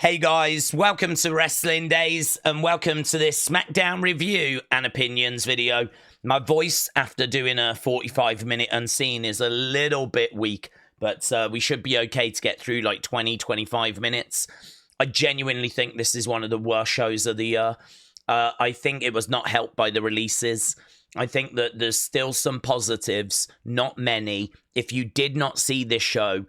Hey guys, welcome to Wrestling Daze and welcome to this Smackdown review and opinions video. My voice after doing a 45-minute unseen is a little bit weak, but we should be okay to get through like 20-25 minutes. I genuinely think this is one of the worst shows of the year. I think it was not helped by the releases. I think that there's still some positives, not many. If you did not see this show,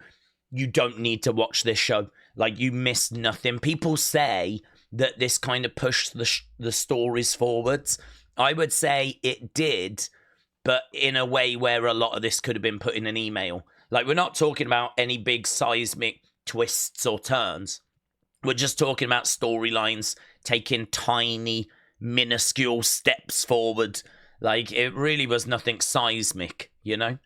you don't need to watch this show. Like, you missed nothing. People say that this kind of pushed the stories forwards. I would say it did, but in a way where a lot of this could have been put in an email. Like, we're not talking about any big seismic twists or turns. We're just talking about storylines taking tiny, minuscule steps forward. Like, it really was nothing seismic, you know?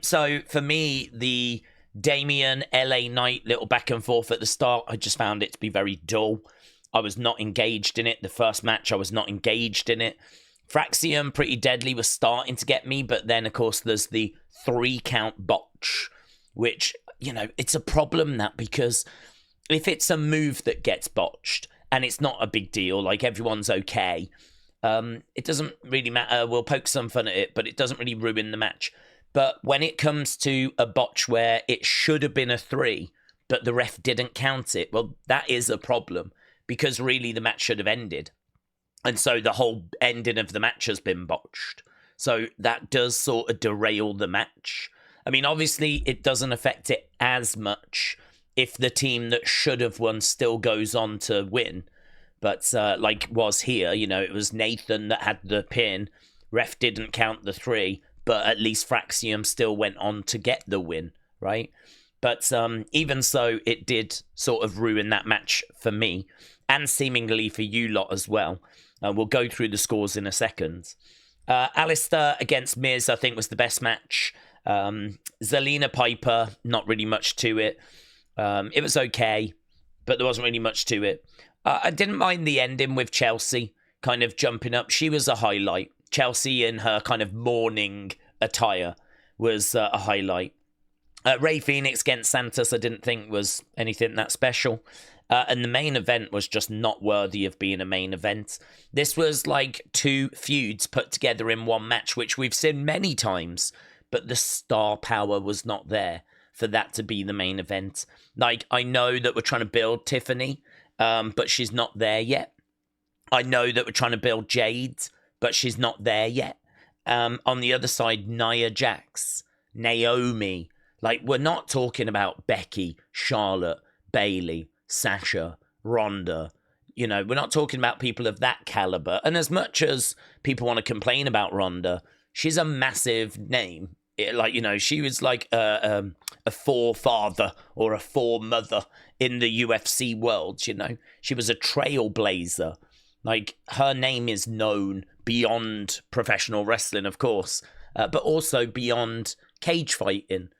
So, for me, the Damian, LA Knight, little back and forth at the start, I just found it to be very dull. I was not engaged in it. The first match, I was not engaged in it. Fraxiom, Pretty Deadly, was starting to get me, but then, of course, there's the 3-count botch, which, you know, it's a problem that, because if it's a move that gets botched, and it's not a big deal, like everyone's okay, it doesn't really matter. We'll poke some fun at it, but it doesn't really ruin the match. But when it comes to a botch where it should have been a 3, but the ref didn't count it, well, that is a problem, because really the match should have ended. And so the whole ending of the match has been botched. So that does sort of derail the match. I mean, obviously it doesn't affect it as much if the team that should have won still goes on to win. But like was here, you know, it was Nathan that had the pin. Ref didn't count the 3. But at least Fraxiom still went on to get the win, right? But even so, it did sort of ruin that match for me, and seemingly for you lot as well. We'll go through the scores in a second. Aleister against Miz, I think, was the best match. Zelina Piper, not really much to it. It was okay, but there wasn't really much to it. I didn't mind the ending with Chelsea kind of jumping up. She was a highlight. Chelsea in her kind of morning attire was a highlight. Ray Fenix against Santos, I didn't think was anything that special. And the main event was just not worthy of being a main event. This was like 2 feuds put together in one match, which we've seen many times, but the star power was not there for that to be the main event. Like, I know that we're trying to build Tffany, but she's not there yet. I know that we're trying to build Jade, but she's not there yet. On the other side, Nia Jax, Naomi. Like, we're not talking about Becky, Charlotte, Bayley, Sasha, Ronda. You know, we're not talking about people of that caliber. And as much as people want to complain about Ronda, she's a massive name. Like, you know, she was like a forefather or a foremother in the UFC world, you know. She was a trailblazer. Like, her name is known beyond professional wrestling, of course, but also beyond cage fighting.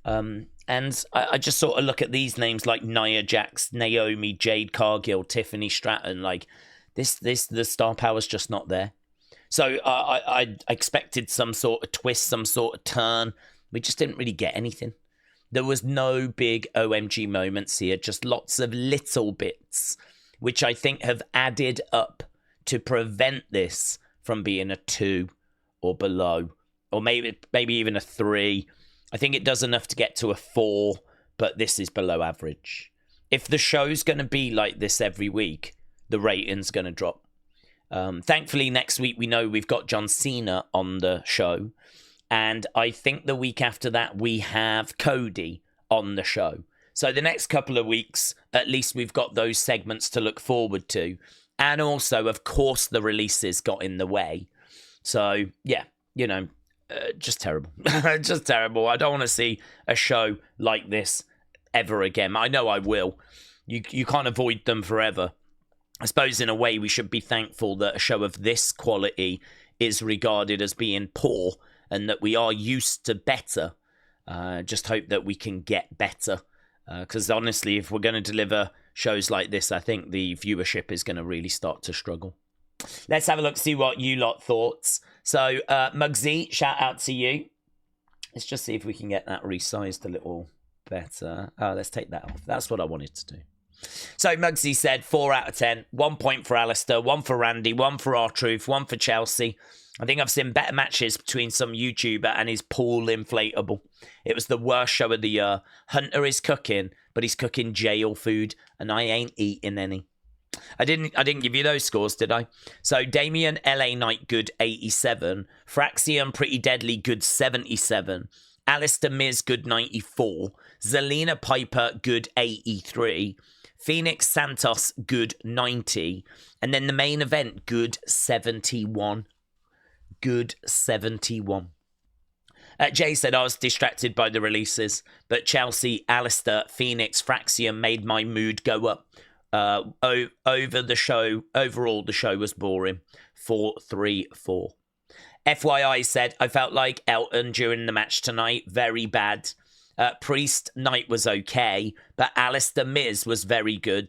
And I just sort of look at these names like Nia Jax, Naomi, Jade, Cargill, Tffany, Stratton. Like, the star power's just not there. So I expected some sort of twist, some sort of turn. We just didn't really get anything. There was no big OMG moments here, just lots of little bits, which I think have added up to prevent this from being a 2 or below, or maybe even a 3. I think it does enough to get to a 4, but this is below average. If the show's going to be like this every week, the rating's going to drop. Thankfully, next week we know we've got John Cena on the show, and I think the week after that we have Cody on the show. So the next couple of weeks, at least we've got those segments to look forward to. And also, of course, the releases got in the way. So, yeah, you know, just terrible. Just terrible. I don't want to see a show like this ever again. I know I will. You can't avoid them forever. I suppose in a way we should be thankful that a show of this quality is regarded as being poor and that we are used to better. Just hope that we can get better. Because honestly, if we're going to deliver shows like this, I think the viewership is going to really start to struggle. Let's have a look, see what you lot thoughts. So, Muggsy, shout out to you. Let's just see if we can get that resized a little better. Oh, let's take that off. That's what I wanted to do. So Muggsy said 4 out of 10. 1 point for Aleister, 1 for Randy, 1 for R-Truth, 1 for Chelsea. I think I've seen better matches between some YouTuber and his pool inflatable. It was the worst show of the year. Hunter is cooking, but he's cooking jail food, and I ain't eating any. I didn't give you those scores, did I? So Damian, LA Knight, good 87. Fraxiom, Pretty Deadly, good 77. Aleister Miz, good 94. Zelina Piper, good 83. Fenix Santos, good 90. And then the main event, good 71. Good 71. Jay said, I was distracted by the releases, but Chelsea, Aleister, Fenix, Fraxiom made my mood go up. Over the show, overall, the show was boring. 4-3-4. FYI said, I felt like Elton during the match tonight. Very bad. Priest Knight was okay, but Aleister Miz was very good.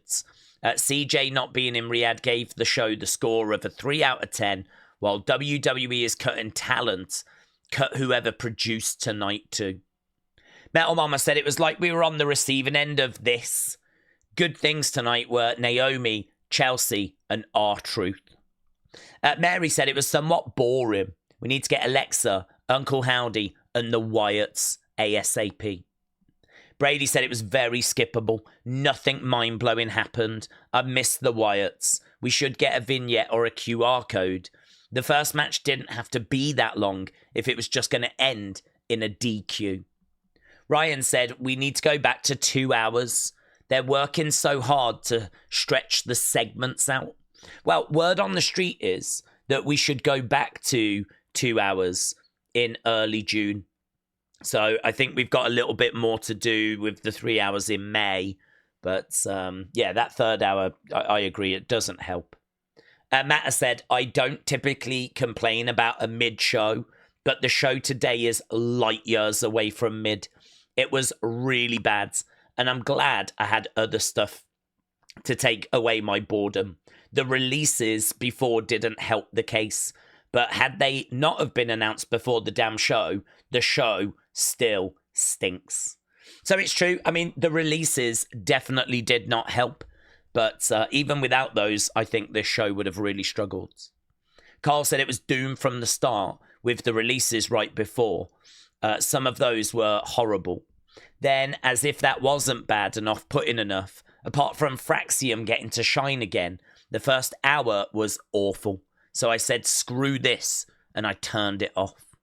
CJ not being in Riyadh gave the show the score of a 3 out of 10, while WWE is cutting talent. Cut whoever produced tonight too. Metal Mama said it was like we were on the receiving end of this. Good things tonight were Naomi, Chelsea, and R-Truth. Mary said it was somewhat boring. We need to get Alexa, Uncle Howdy, and the Wyatts ASAP. Brady said it was very skippable. Nothing mind-blowing happened. I missed the Wyatts. We should get a vignette or a QR code. The first match didn't have to be that long if it was just going to end in a DQ. Ryan said we need to go back to 2 hours. They're working so hard to stretch the segments out. Well, word on the street is that we should go back to 2 hours in early June. So I think we've got a little bit more to do with the 3 hours in May. But yeah, that third hour, I agree, it doesn't help. Matt has said, I don't typically complain about a mid-show, but the show today is light years away from mid. It was really bad, and I'm glad I had other stuff to take away my boredom. The releases before didn't help the case, but had they not have been announced before the show still stinks. So it's true. I mean, the releases definitely did not help. But even without those, I think this show would have really struggled. Carl said it was doomed from the start with the releases right before. Some of those were horrible. Then, as if that wasn't bad and off-putting enough, apart from Fraxiom getting to shine again, the first hour was awful. So I said, screw this, and I turned it off.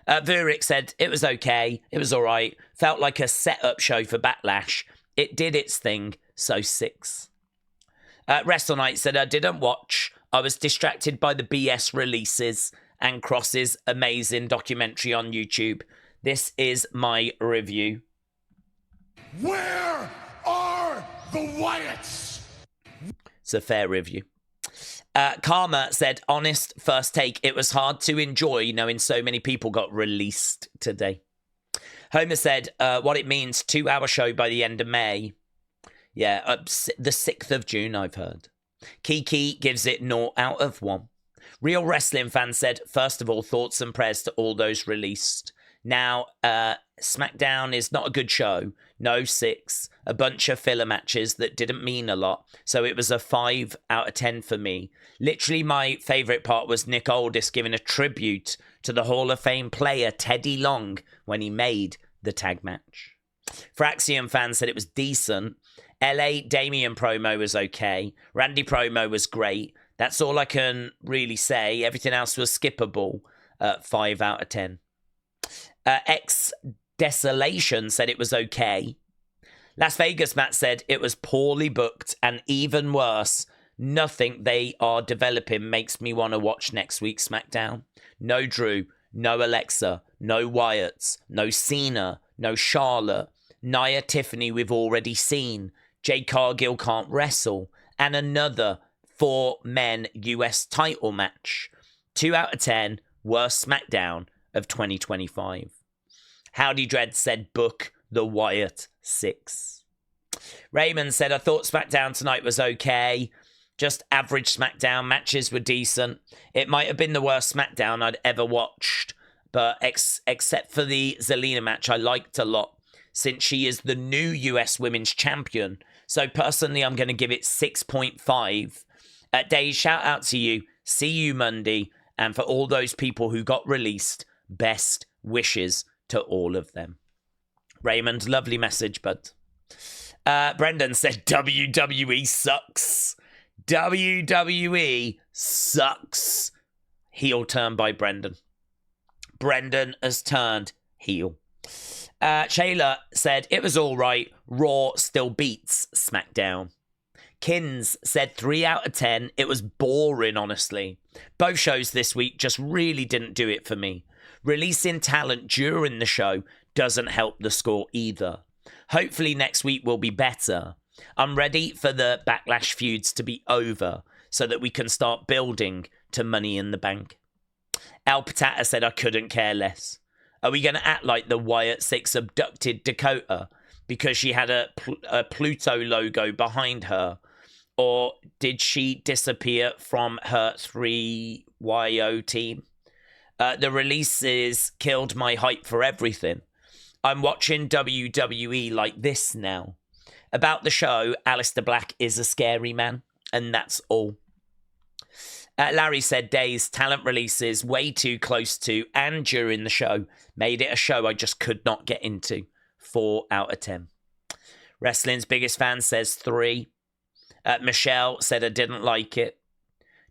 Vurik said it was okay, it was all right, felt like a setup show for Backlash. It did its thing, so 6. Wrestle Night said, I didn't watch. I was distracted by the BS releases and Cross's amazing documentary on YouTube. This is my review. Where are the Wyatts? It's a fair review. Karma said, honest first take. It was hard to enjoy knowing so many people got released today. Homer said, what it means, 2 hour show by the end of May. Yeah, the 6th of June, I've heard. Kiki gives it 0 out of 1. Real Wrestling Fan said, first of all, thoughts and prayers to all those released. Now, SmackDown is not a good show. No 6. A bunch of filler matches that didn't mean a lot. So it was a 5 out of 10 for me. Literally, my favourite part was Nick Aldis giving a tribute to the Hall of Fame player Teddy Long when he made the tag match. Fraxiom fan said it was decent. LA Damian promo was okay. Randy promo was great. That's all I can really say. Everything else was skippable. 5 out of 10. X Desolation said it was okay. Las Vegas Matt said it was poorly booked and even worse. Nothing they are developing makes me want to watch next week's SmackDown. No Drew, no Alexa, no Wyatts, no Cena, no Charlotte, Nia Tffany we've already seen. Jade Cargill can't wrestle, and another 4-men US title match. 2 out of 10, worst SmackDown of 2025. Howdy Dread said book the Wyatt 6. Raymond said, I thought SmackDown tonight was okay. Just average SmackDown. Matches were decent. It might have been the worst SmackDown I'd ever watched, but except for the Zelina match I liked a lot, since she is the new US Women's Champion. So personally, I'm going to give it 6.5. Daze, shout out to you. See you Monday. And for all those people who got released, best wishes to all of them. Raymond, lovely message, bud. Brendan said WWE sucks. WWE sucks. Heel turn by Brendan. Brendan has turned heel. Shayla said it was all right. Raw still beats SmackDown. Kins said 3 out of 10. It was boring, honestly. Both shows this week just really didn't do it for me. Releasing talent during the show doesn't help the score either. Hopefully next week will be better. I'm ready for the Backlash feuds to be over so that we can start building to Money in the Bank. Al Patata said I couldn't care less. Are we going to act like the Wyatt Six abducted Dakota because she had a Pluto logo behind her? Or did she disappear from her 3YO team? The releases killed my hype for everything. I'm watching WWE like this now. About the show, Aleister Black is a scary man, and that's all. Larry said Daze talent releases way too close to and during the show made it a show I just could not get into. 4 out of 10. Wrestling's biggest fan says 3. Michelle said I didn't like it.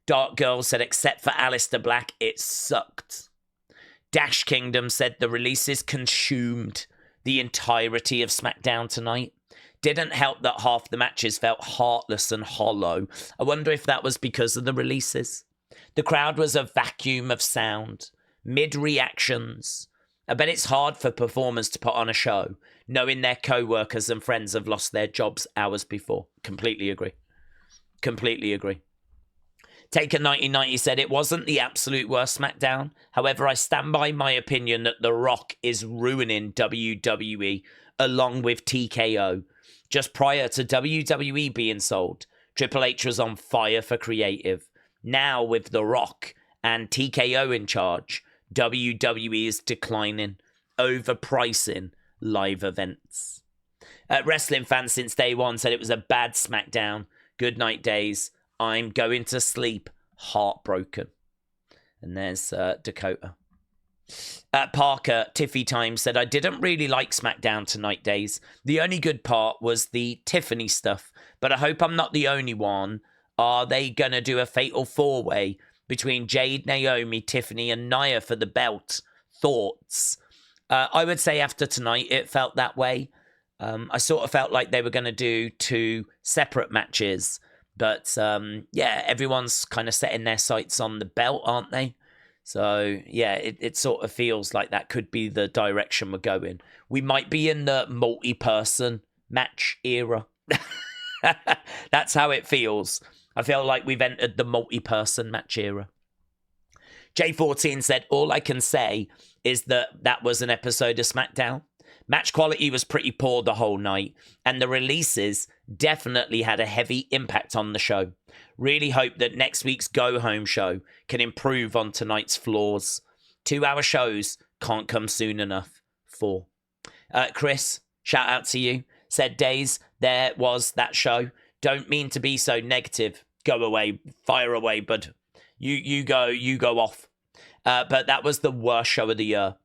Dark Girl said except for Aleister Black, it sucked. Dash Kingdom said the releases consumed the entirety of SmackDown tonight. Didn't help that half the matches felt heartless and hollow. I wonder if that was because of the releases. The crowd was a vacuum of sound, mid-reactions. I bet it's hard for performers to put on a show, knowing their co-workers and friends have lost their jobs hours before. Completely agree. Completely agree. Taker 1990 said it wasn't the absolute worst SmackDown. However, I stand by my opinion that The Rock is ruining WWE along with TKO. Just prior to WWE being sold, Triple H was on fire for creative. Now with The Rock and TKO in charge, WWE is declining, overpricing live events. Wrestling fans since day one said it was a bad SmackDown. Good night, Daze. I'm going to sleep heartbroken. And there's Dakota. Parker, Tiffy Time, said, I didn't really like SmackDown tonight, Daze. The only good part was the Tffany stuff, but I hope I'm not the only one. Are they going to do a fatal four-way between Jade, Naomi, Tffany, and Nia for the belt? Thoughts? I would say after tonight, it felt that way. I sort of felt like they were going to do 2 separate matches. But, yeah, everyone's kind of setting their sights on the belt, aren't they? So, yeah, it sort of feels like that could be the direction we're going. We might be in the multi-person match era. That's how it feels. I feel like we've entered the multi-person match era. J14 said, all I can say is that was an episode of SmackDown. Match quality was pretty poor the whole night, and the releases definitely had a heavy impact on the show. Really hope that next week's go-home show can improve on tonight's flaws. 2-hour shows can't come soon enough. 4. Chris, shout out to you. Said, Daze, there was that show. Don't mean to be so negative. Go away. Fire away, bud. You go off. But that was the worst show of the year.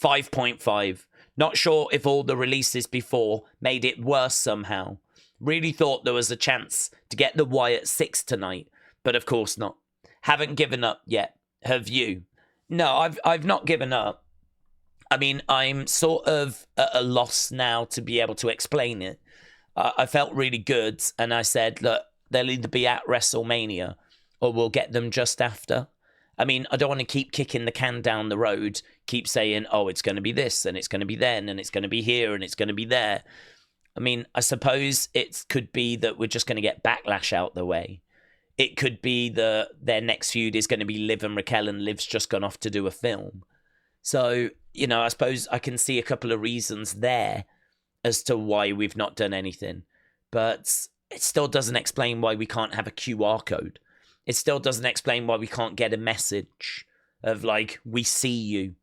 5.5. Not sure if all the releases before made it worse somehow. Really thought there was a chance to get the Wyatt 6 tonight, but of course not. Haven't given up yet. Have you? No, I've not given up. I mean, I'm sort of at a loss now to be able to explain it. I felt really good, and I said, look, they'll either be at WrestleMania or we'll get them just after. I mean, I don't want to keep kicking the can down the road, keep saying, oh, it's going to be this, and it's going to be then, and it's going to be here, and it's going to be there. I mean, I suppose it could be that we're just going to get Backlash out the way. It could be their next feud is going to be Liv and Raquel, and Liv's just gone off to do a film. So, you know, I suppose I can see a couple of reasons there as to why we've not done anything. But it still doesn't explain why we can't have a QR code. It still doesn't explain why we can't get a message of, like, we see you,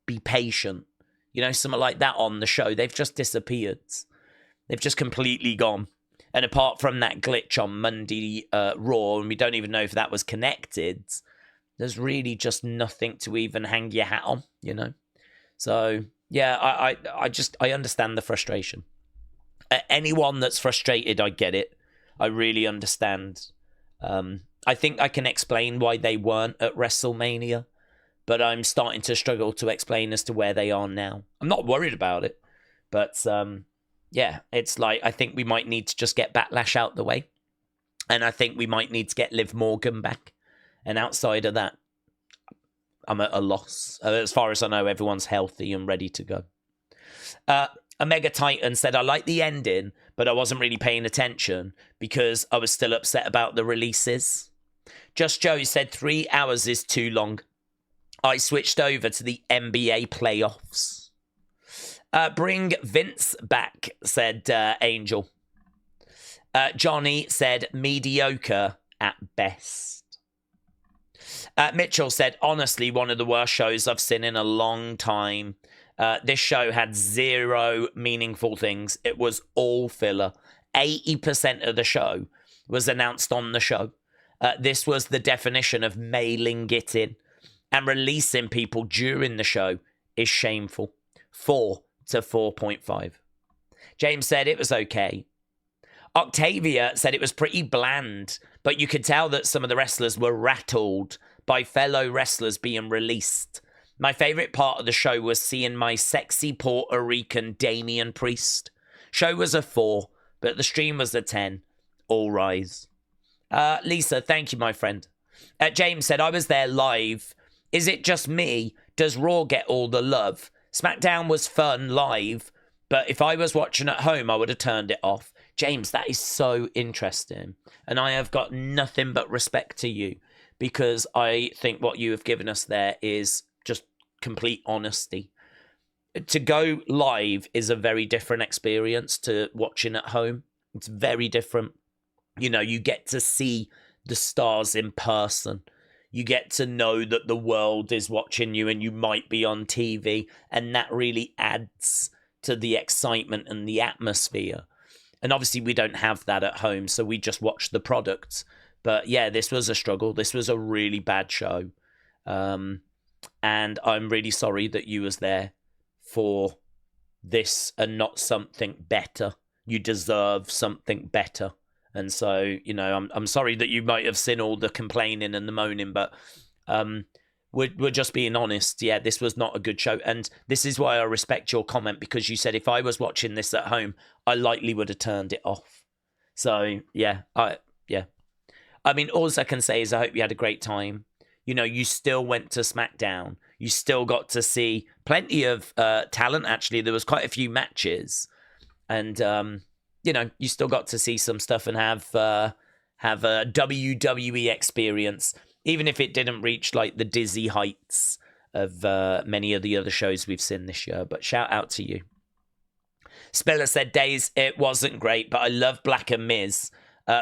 be patient. You know, something like that on the show. They've just disappeared. They've just completely gone. And apart from that glitch on Monday Raw, and we don't even know if that was connected, there's really just nothing to even hang your hat on, you know? So, yeah, I understand the frustration. Anyone that's frustrated, I get it. I really understand. I think I can explain why they weren't at WrestleMania, but I'm starting to struggle to explain as to where they are now. I'm not worried about it, but yeah, it's like I think we might need to just get Backlash out the way, and I think we might need to get Liv Morgan back. And outside of that, I'm at a loss. As far as I know, everyone's healthy and ready to go. Omega Titan said, I like the ending, but I wasn't really paying attention because I was still upset about the releases. Just Joe said 3 hours is too long. I switched over to the NBA playoffs. Bring Vince back, said Angel. Johnny said mediocre at best. Mitchell said, honestly, one of the worst shows I've seen in a long time. This show had 0 meaningful things. It was all filler. 80% of the show was announced on the show. This was the definition of mailing it in. And releasing people during the show is shameful. 4 to 4.5. James said it was okay. Octavia said it was pretty bland, but you could tell that some of the wrestlers were rattled by fellow wrestlers being released. My favourite part of the show was seeing my sexy Puerto Rican Damian Priest. Show was a 4, but the stream was a 10. All rise. Lisa, thank you, my friend. James said, I was there live. Is it just me? Does Raw get all the love? SmackDown was fun live, but if I was watching at home, I would have turned it off. James, that is so interesting. And I have got nothing but respect to you because I think what you have given us there is just complete honesty. To go live is a very different experience to watching at home. It's very different. You know, you get to see the stars in person. You get to know that the world is watching you and you might be on TV. And that really adds to the excitement and the atmosphere. And obviously we don't have that at home, so we just watch the products. But yeah, this was a struggle. This was a really bad show. And I'm really sorry that you was there for this and not something better. You deserve something better. And so, you know, I'm sorry that you might have seen all the complaining and the moaning, but we're just being honest. Yeah, this was not a good show. And this is why I respect your comment, because you said if I was watching this at home, I likely would have turned it off. So, yeah. I mean, all I can say is I hope you had a great time. You know, you still went to SmackDown. You still got to see plenty of talent, actually. There was quite a few matches. And, you know, you still got to see some stuff and have a WWE experience, even if it didn't reach, like, the dizzy heights of many of the other shows we've seen this year. But shout out to you. Spiller said, Daze, it wasn't great, but I love Black and Miz.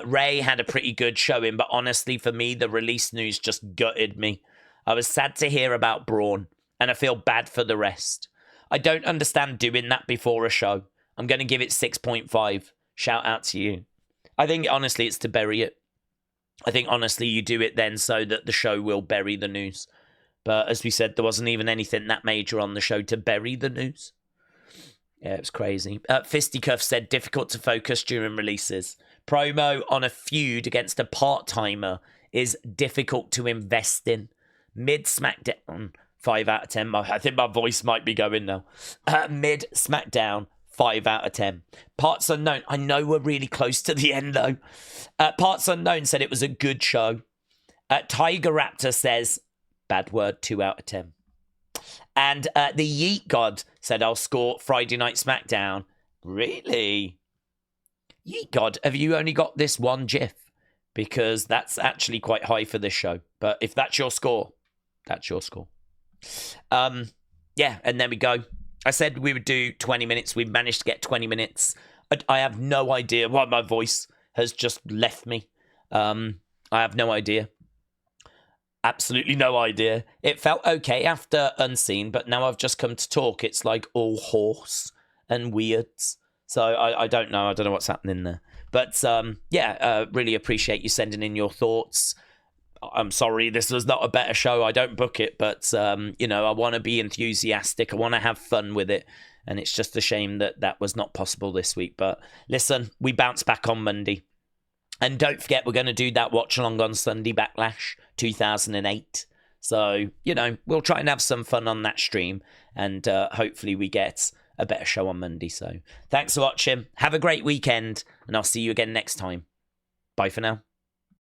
Ray had a pretty good showing, but honestly, for me, the release news just gutted me. I was sad to hear about Braun, and I feel bad for the rest. I don't understand doing that before a show. I'm going to give it 6.5. Shout out to you. I think, honestly, it's to bury it. I think, honestly, you do it then so that the show will bury the news. But as we said, there wasn't even anything that major on the show to bury the news. Yeah, it was crazy. Fisticuff said, difficult to focus during releases. Promo on a feud against a part-timer is difficult to invest in. Mid-SmackDown, 5 out of 10. I think my voice might be going now. Mid-SmackDown, 5 out of 10. Parts Unknown, I know we're really close to the end, though. Parts Unknown said it was a good show. Tiger Raptor says, bad word, 2 out of 10. And the Yeet God said, I'll score Friday Night SmackDown. Really? Yeet God, have you only got this one GIF? Because that's actually quite high for this show. But if that's your score, that's your score. Yeah, and there we go. I said we would do 20 minutes. We've managed to get 20 minutes. I have no idea why my voice has just left me. I have no idea. Absolutely no idea. It felt okay after Unseen, but now I've just come to talk. It's like all hoarse and weird. So I don't know. I don't know what's happening there. But yeah, really appreciate you sending in your thoughts. I'm sorry, this was not a better show. I don't book it, but you know, I want to be enthusiastic. I want to have fun with it, and it's just a shame that that was not possible this week. But listen, we bounce back on Monday, and don't forget we're going to do that watch along on Sunday, Backlash 2008. So you know, we'll try and have some fun on that stream, and hopefully we get a better show on Monday. So thanks for watching. Have a great weekend, and I'll see you again next time. Bye for now.